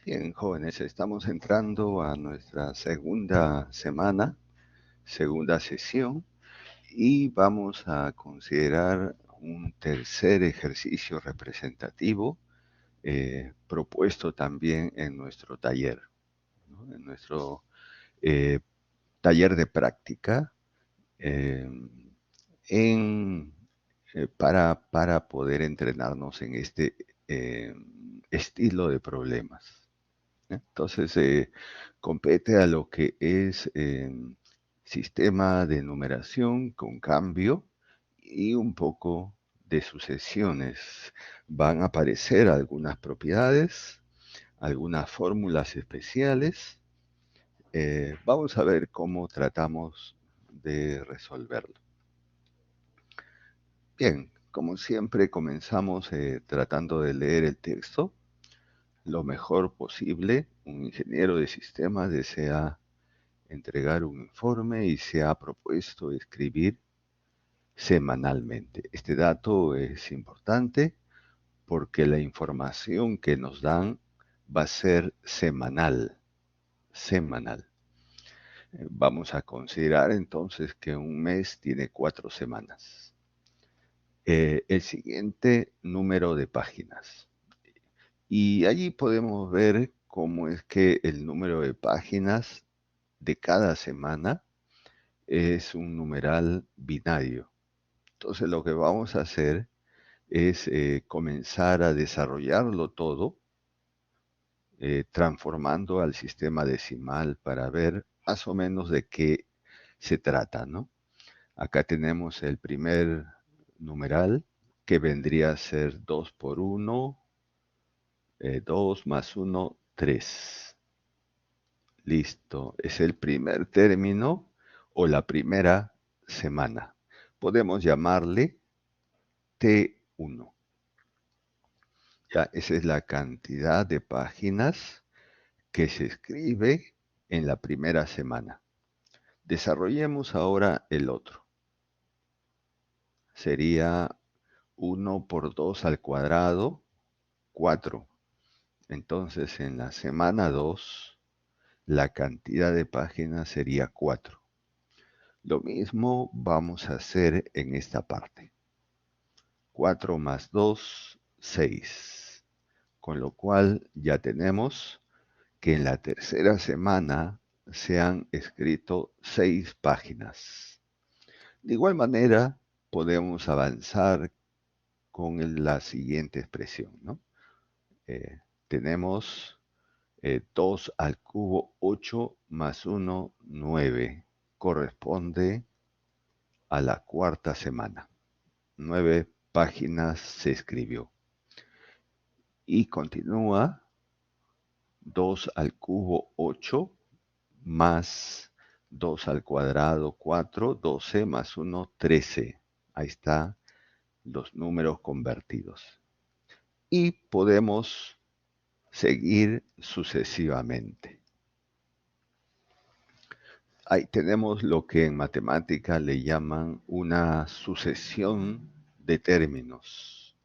Bien, jóvenes, estamos entrando a nuestra segunda semana, segunda sesión, y vamos a considerar un tercer ejercicio representativo propuesto también en nuestro taller, ¿no? En nuestro eh, taller de práctica eh, para poder entrenarnos en este eh, estilo de problemas. Entonces, compete a lo que es sistema de numeración con cambio y un poco de sucesiones. Van a aparecer algunas propiedades, algunas fórmulas especiales. Vamos a ver cómo tratamos de resolverlo. Bien, como siempre comenzamos tratando de leer el texto lo mejor posible. Un ingeniero de sistemas desea entregar un informe y se ha propuesto escribir semanalmente. Este dato es importante porque la información que nos dan va a ser semanal, semanal. Vamos a considerar entonces que un mes tiene 4 semanas. El siguiente número de páginas. Y allí podemos ver cómo es que el número de páginas de cada semana es un numeral binario. Entonces lo que vamos a hacer es comenzar a desarrollarlo todo, transformando al sistema decimal para ver más o menos de qué se trata, ¿no? Acá tenemos el primer numeral que vendría a ser 2 por 1, 2 más 1, 3. Listo, es el primer término o la primera semana. Podemos llamarle T1. Ya, esa es la cantidad de páginas que se escribe en la primera semana. Desarrollemos ahora el otro. Sería 1 por 2 al cuadrado, 4. Entonces, en la semana 2, la cantidad de páginas sería 4. Lo mismo vamos a hacer en esta parte. 4 más 2, 6. Con lo cual ya tenemos que en la tercera semana se han escrito 6 páginas. De igual manera, podemos avanzar con la siguiente expresión, ¿no? Tenemos 2 al cubo 8 más 1, 9. Corresponde a la cuarta semana. 9 páginas se escribió. Y continúa 2 al cubo 8 más 2 al cuadrado 4, 12 más 1, 13. Ahí están los números convertidos. Y podemos seguir sucesivamente. Ahí tenemos lo que en matemática le llaman una sucesión de términos.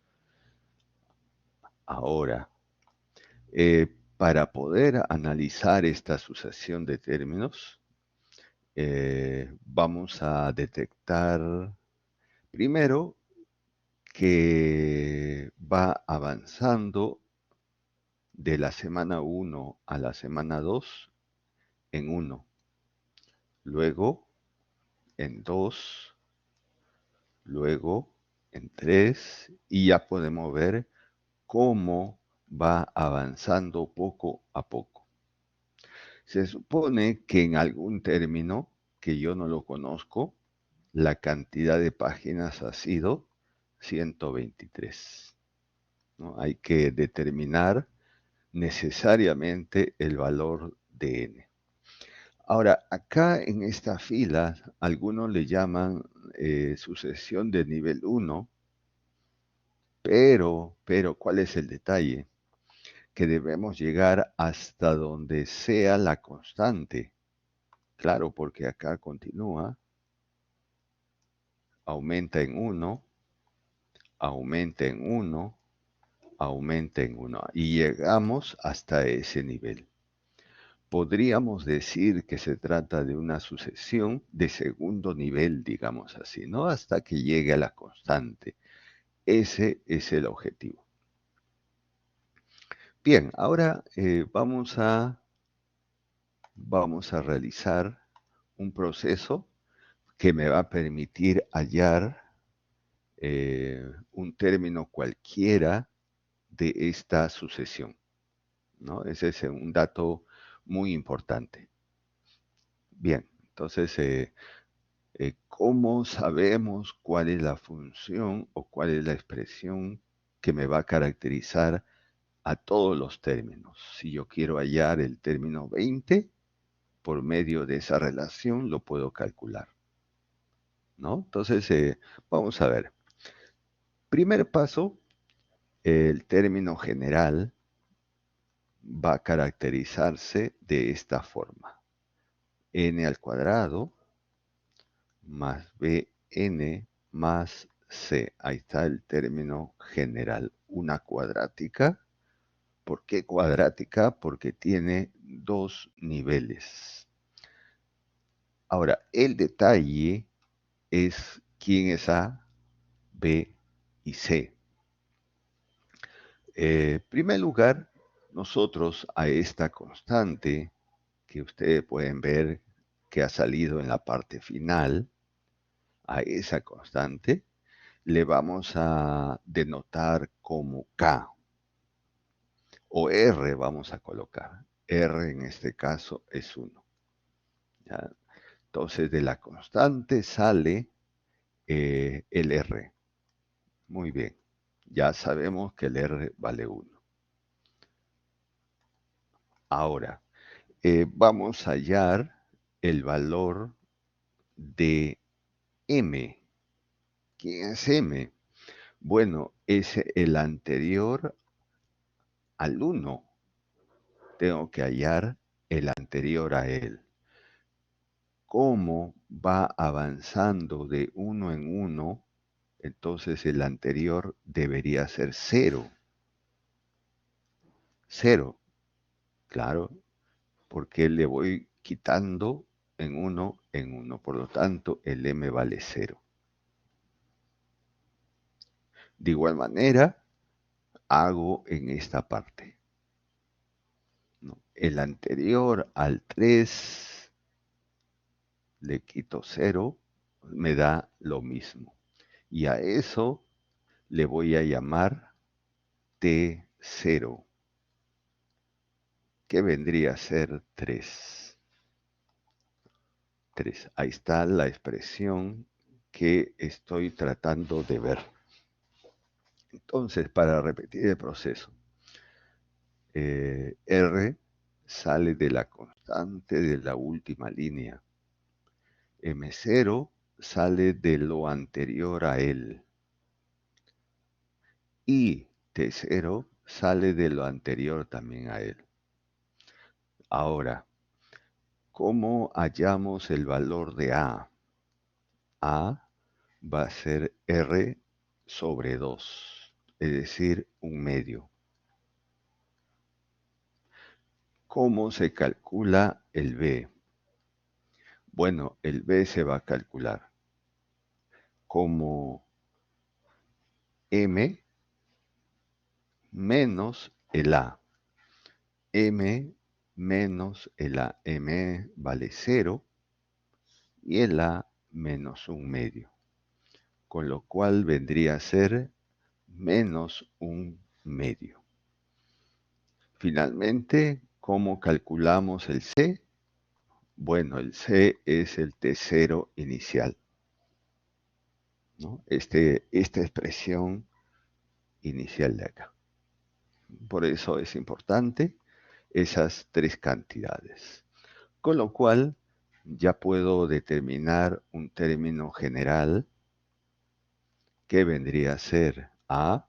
Ahora, para poder analizar esta sucesión de términos, vamos a detectar primero que va avanzando de la semana 1 a la semana 2 en 1, luego en 2, luego en 3 y ya podemos ver cómo va avanzando poco a poco. Se supone que en algún término, que yo no lo conozco, la cantidad de páginas ha sido 123. ¿No? Hay que determinar necesariamente el valor de n. Ahora, acá en esta fila, algunos le llaman sucesión de nivel 1, pero, ¿cuál es el detalle? Que debemos llegar hasta donde sea la constante. Claro, porque acá continúa, aumenta en 1, aumenta en 1, aumenta en 1 y llegamos hasta ese nivel. Podríamos decir que se trata de una sucesión de segundo nivel, digamos así, ¿no? Hasta que llegue a la constante. Ese es el objetivo. Bien, ahora vamos a realizar un proceso que me va a permitir hallar un término cualquiera de esta sucesión, ¿no? Ese es un dato muy importante. Bien, entonces, ¿cómo sabemos cuál es la función o cuál es la expresión que me va a caracterizar a todos los términos? Si yo quiero hallar el término 20, por medio de esa relación lo puedo calcular, ¿no? Entonces, vamos a ver. Primer paso, el término general va a caracterizarse de esta forma. N al cuadrado más bn más c. Ahí está el término general. Una cuadrática. ¿Por qué cuadrática? Porque tiene dos niveles. Ahora, el detalle es quién es A, B y C. En primer lugar, nosotros a esta constante que ustedes pueden ver que ha salido en la parte final, a esa constante le vamos a denotar como K o R vamos a colocar. R en este caso es 1. ¿Ya? Entonces de la constante sale el R. Muy bien. Ya sabemos que el R vale 1. Ahora, vamos a hallar el valor de M. ¿Quién es M? Bueno, es el anterior al 1. Tengo que hallar el anterior a él. ¿Cómo va avanzando de 1 en 1? Entonces el anterior debería ser 0. 0, claro, porque le voy quitando en 1 en 1. Por lo tanto, el M vale 0. De igual manera, hago en esta parte, ¿no? El anterior al 3 le quito 0, me da lo mismo. Y a eso le voy a llamar T0, que vendría a ser 3. 3. Ahí está la expresión que estoy tratando de ver. Entonces, para repetir el proceso, R sale de la constante de la última línea. M0 sale de lo anterior a él. Y T0 sale de lo anterior también a él. Ahora, ¿cómo hallamos el valor de A? A va a ser R sobre 2, es decir, un medio. ¿Cómo se calcula el B? Bueno, el B se va a calcular como M menos el A. M menos el A. M vale 0 y el A menos un medio, con lo cual vendría a ser menos un medio. Finalmente, ¿cómo calculamos el C? Bueno, el C es el T0 inicial, ¿no? Esta expresión inicial de acá. Por eso es importante esas tres cantidades. Con lo cual, ya puedo determinar un término general que vendría a ser A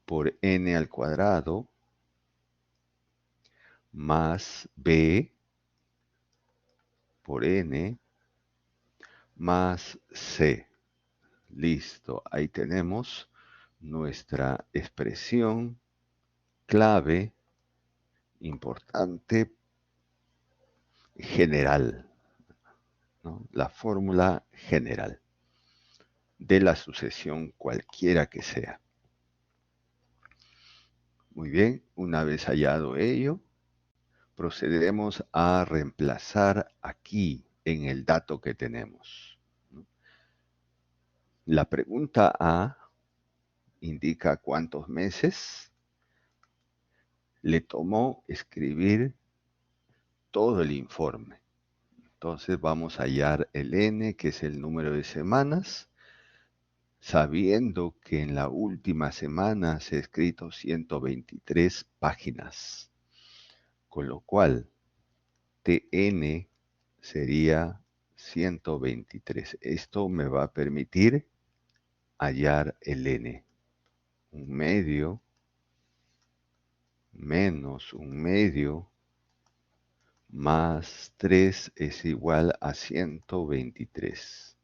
por n al cuadrado más B por n más C. Listo, ahí tenemos nuestra expresión clave importante general, ¿no? La fórmula general de la sucesión cualquiera que sea. Muy bien, una vez hallado ello, procederemos a reemplazar aquí en el dato que tenemos, ¿no? La pregunta A indica cuántos meses le tomó escribir todo el informe. Entonces vamos a hallar el N, que es el número de semanas, sabiendo que en la última semana se ha escrito 123 páginas, con lo cual TN sería 123. Esto me va a permitir hallar el N. 1/2 menos 1/2 más 3 es igual a 123.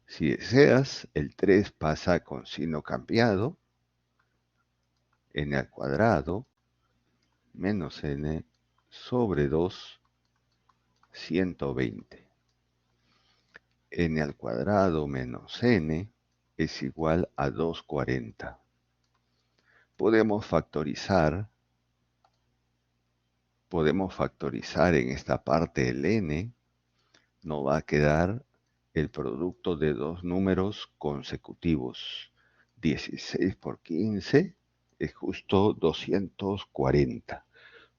Si deseas, el 3 pasa con signo cambiado, n al cuadrado menos n sobre 2, 120. N al cuadrado menos n es igual a 240. Podemos factorizar en esta parte el n, nos va a quedar el producto de dos números consecutivos. 16 por 15 es justo 240,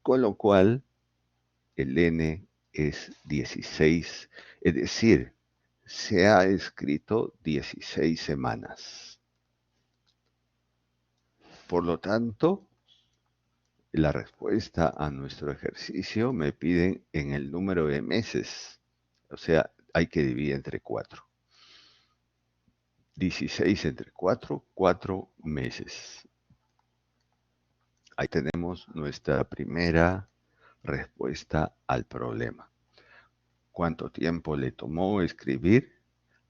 con lo cual el n es 16, es decir, se ha escrito 16 semanas. Por lo tanto, la respuesta a nuestro ejercicio me piden en el número de meses, o sea, hay que dividir entre 4. 16 entre 4, 4 meses. Ahí tenemos nuestra primera respuesta al problema. ¿Cuánto tiempo le tomó escribir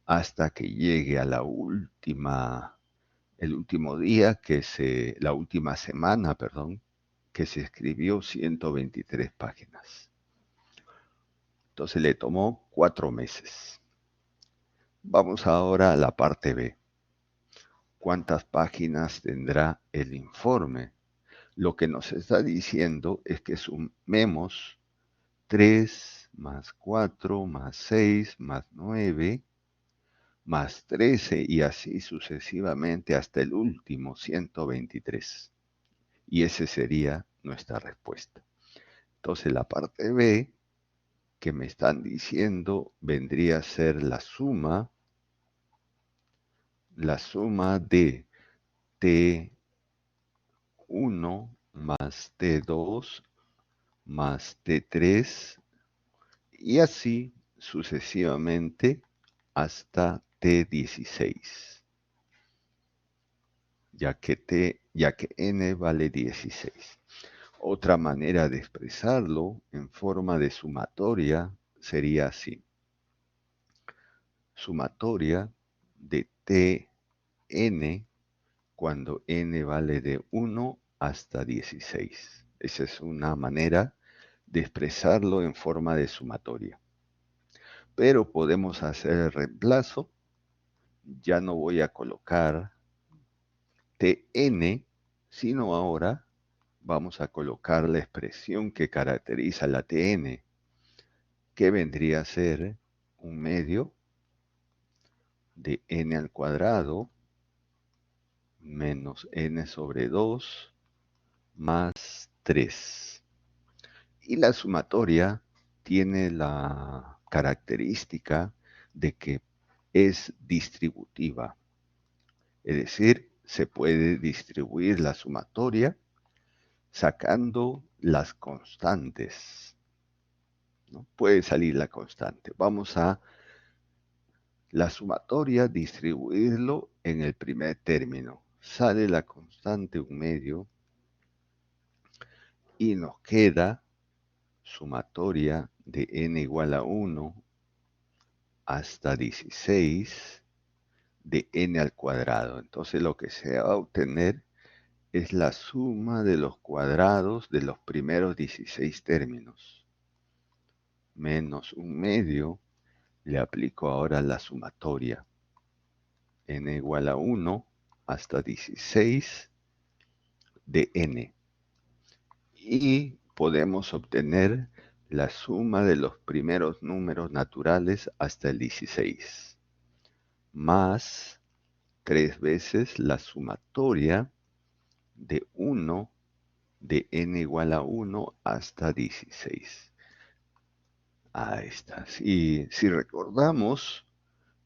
hasta que llegue a el último día la última semana, que se escribió 123 páginas? Entonces le tomó 4 meses. Vamos ahora a la parte B. ¿Cuántas páginas tendrá el informe? Lo que nos está diciendo es que sumemos 3 más 4 más 6 más 9 más 13 y así sucesivamente hasta el último 123. Y esa sería nuestra respuesta. Entonces la parte B que me están diciendo vendría a ser la suma de T1 más T2 más T3 y así sucesivamente hasta T16, ya que n vale 16. Otra manera de expresarlo en forma de sumatoria sería así. Sumatoria de Tn cuando n vale de 1 hasta 16. Esa es una manera de expresarlo en forma de sumatoria. Pero podemos hacer el reemplazo. Ya no voy a colocar Tn, sino ahora vamos a colocar la expresión que caracteriza la Tn, que vendría a ser 1/2 de n al cuadrado menos n sobre 2 más 3. Y la sumatoria tiene la característica de que es distributiva. Es decir, se puede distribuir la sumatoria sacando las constantes, ¿no? Puede salir la constante. Vamos a la sumatoria distribuirlo en el primer término. Sale la constante 1/2 y nos queda sumatoria de n igual a 1 hasta 16 de n al cuadrado. Entonces lo que se va a obtener es la suma de los cuadrados de los primeros 16 términos, menos 1/2. Le aplico ahora la sumatoria. N igual a 1 hasta 16 de n. Y podemos obtener la suma de los primeros números naturales hasta el 16, más 3 veces la sumatoria de 1 de n igual a 1 hasta 16. Ahí está. Si recordamos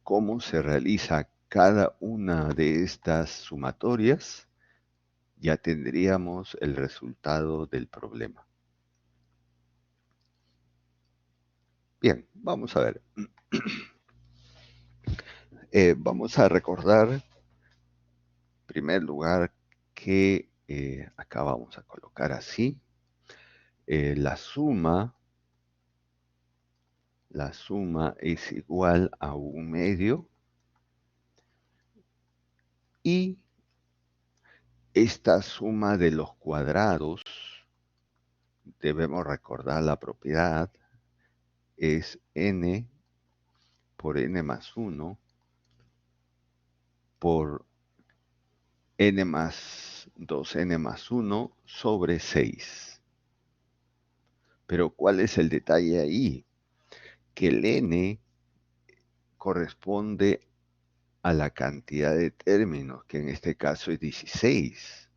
cómo se realiza cada una de estas sumatorias, ya tendríamos el resultado del problema. Bien, vamos a ver. Vamos a recordar, en primer lugar, que acá vamos a colocar así, la suma es igual a 1/2, y esta suma de los cuadrados, debemos recordar la propiedad, es n por n más 1 por n más 2n más 1 sobre 6. Pero ¿cuál es el detalle ahí? Que el n corresponde a la cantidad de términos, que en este caso es 16.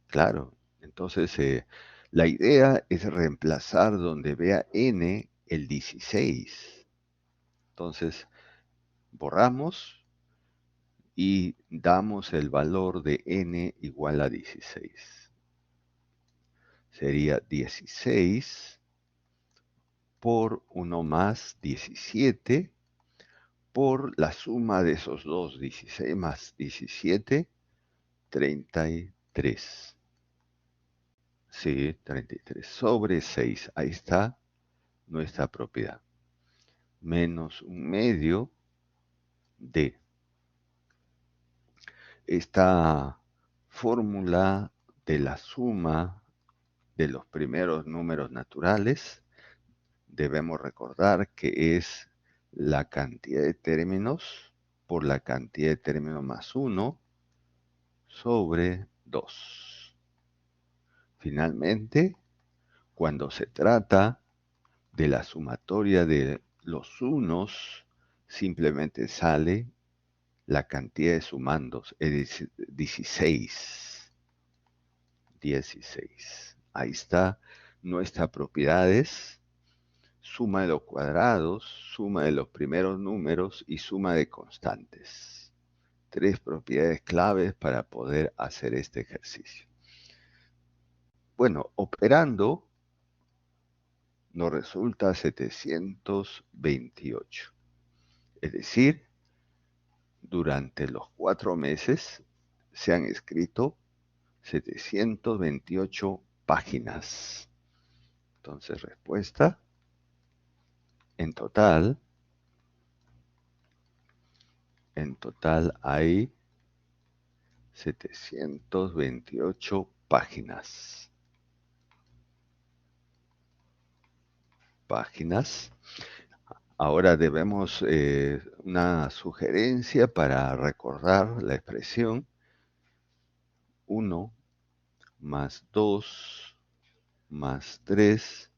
Claro, entonces la idea es reemplazar donde vea n el 16. Entonces, borramos y damos el valor de n igual a 16. Sería 16 por 1 más 17 por la suma de esos dos, 16 más 17, 33. Sí, 33 sobre 6. Ahí está nuestra propiedad. Menos 1/2 de esta fórmula de la suma de los primeros números naturales. Debemos recordar que es la cantidad de términos por la cantidad de términos más 1 sobre 2. Finalmente, cuando se trata de la sumatoria de los unos, simplemente sale la cantidad de sumandos, es 16. 16. Ahí está nuestras propiedades: suma de los cuadrados, suma de los primeros números y suma de constantes. 3 propiedades claves para poder hacer este ejercicio. Bueno, operando nos resulta 728. Es decir, durante los 4 meses se han escrito 728 páginas. Entonces, respuesta, en total hay 728 páginas. Ahora debemos una sugerencia para recordar la expresión: 1 más 2 más 3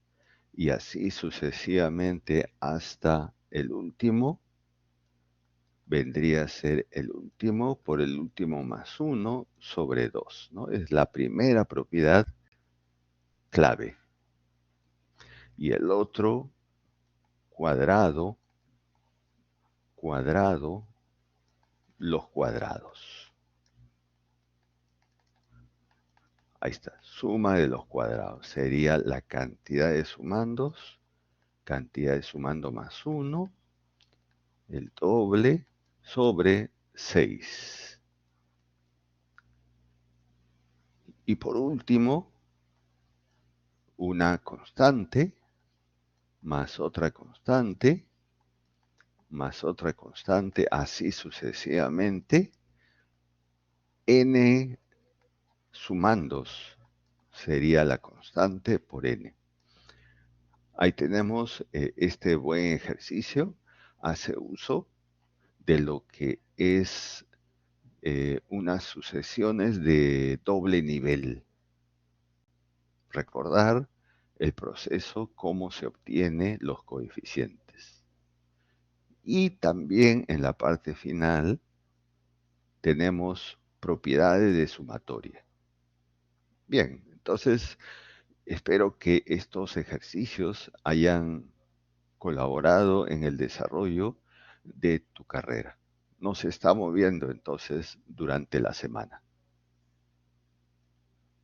y así sucesivamente hasta el último. Vendría a ser el último por el último más 1 sobre 2, ¿no? Es la primera propiedad clave. Y el otro, cuadrado, los cuadrados. Ahí está, suma de los cuadrados. Sería la cantidad de sumando más 1, el doble, sobre 6. Y por último, una constante más otra constante más otra constante, así sucesivamente, n sumandos sería la constante por n. Ahí tenemos este buen ejercicio, hace uso de lo que es unas sucesiones de doble nivel. Recordar el proceso, cómo se obtiene los coeficientes. Y también en la parte final tenemos propiedades de sumatoria. Bien, entonces espero que estos ejercicios hayan colaborado en el desarrollo de tu carrera. Nos estamos viendo entonces durante la semana.